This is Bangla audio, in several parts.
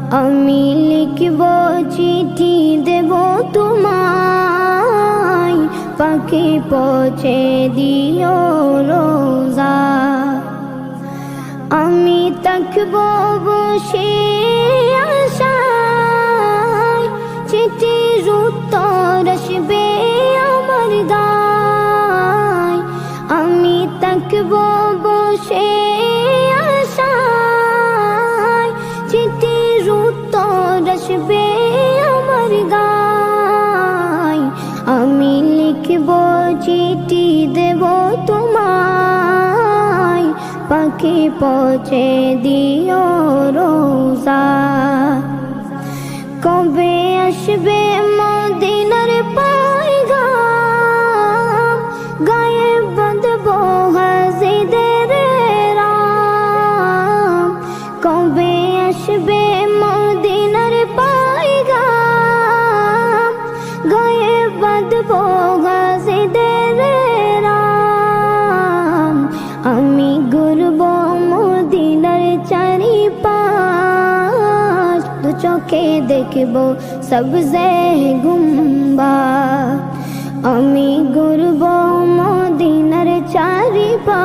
আমি লিখব চিঠি দেব তোমায়, পাখি পৌঁছে দিও রোজা। আমি থাকব বসে আশায়, চিঠির উত্তর আসবে আমার দায়। আমি থাকব বসে আশায়, চিঠির উত্তর আসবে আমার গায়। আমি লিখব চিঠি দেব তোমায়, পাখি পৌঁছে দিও রোজা। কবে আসবে মদিনার পয়গাম, গায়ে বাঁধব হাজিদের রাম। কবে আসবে মদিনার পয়গাম, গায়ে বাঁধব হাজিদের রাম। আমি ঘুরব মদিনার চারিপাশ, দু চোখে দেখব সবজে গুম্বাদ। আমি ঘুরব মদিনার চারিপাশ,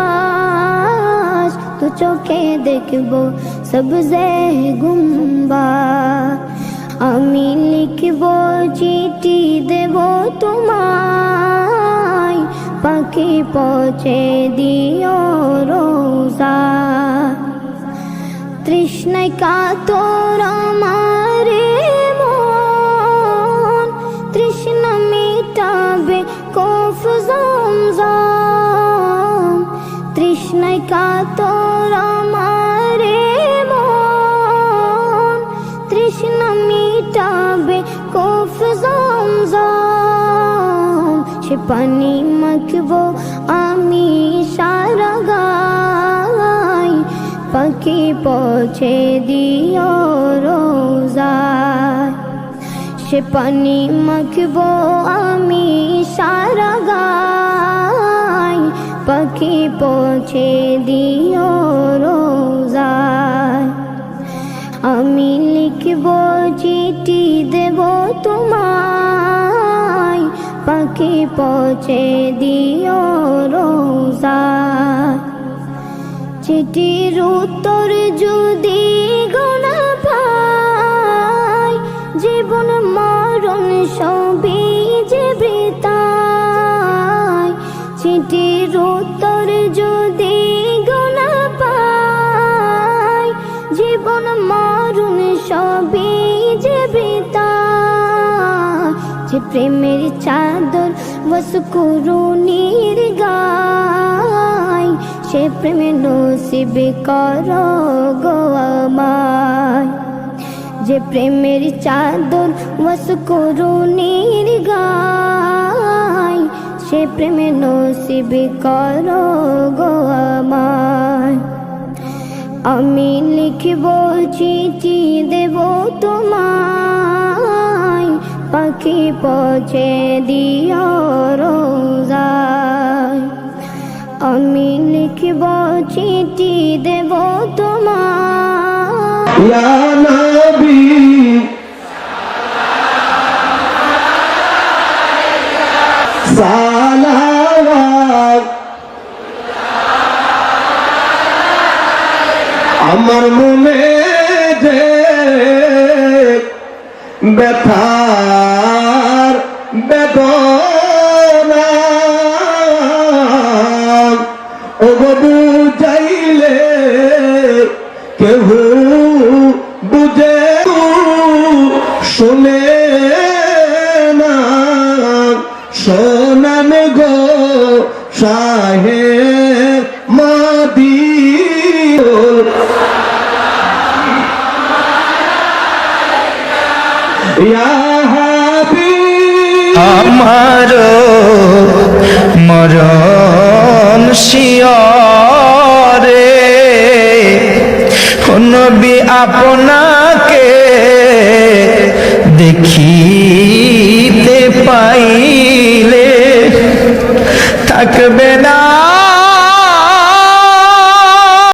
দু চোখে দেখব সবজে গুম্বাদ। আমি লিখব চিঠি দেব তোমায়, পাখি পৌঁছে দিও রোজা। তৃষ্ণায় কাতর আমার মন, তৃষ্ণা মিটাবে কফ জমজম। তৃষ্ণায় কাতর আমার মন, তৃষ্ণা মিটাবে কফ জমজম। সে পানি মাখবো আমি সারা গায়, পাখি পৌঁছে দিও রোজায়। সে পানি মাখবো আমি সারা গায়, পাখি পৌঁছে দিও রোজায়। আমি লিখব চিঠি দেব তোমায়, পাখি পৌঁছে দিও রোজায়। চিঠির উত্তর যদি গোনা পাই, জীবন মরণ সবই যে বৃথায়। চিঠির উত্তর যদি গোনা পাই, জীবন মরণ সবই যে বৃথায়। যে প্রেমের চাদর ওয়াসকুরুনির গায়, সে প্রেমে নসিব করো গো আমায়। যে প্রেমের চাদর ওয়াসকুরুনির গায়, সে প্রেমে নসিব করো গো আমায়। আমি লিখব চিঠি দেব তোমায়, পাখি পৌঁছে দিও রোজায়। আমি লিখব চিঠি দেব তোমায়। ইয়া নবী সালাওয়াত, আমার মনে যে ব্যথার বেদনা, ও বুঝাইলে কেহ বুঝে শুনে না, শোনান গো শাহে মদিনা। আমার মরণ শিয়রে নবী আপনাকে দেখিতে পাইলে থাকবে না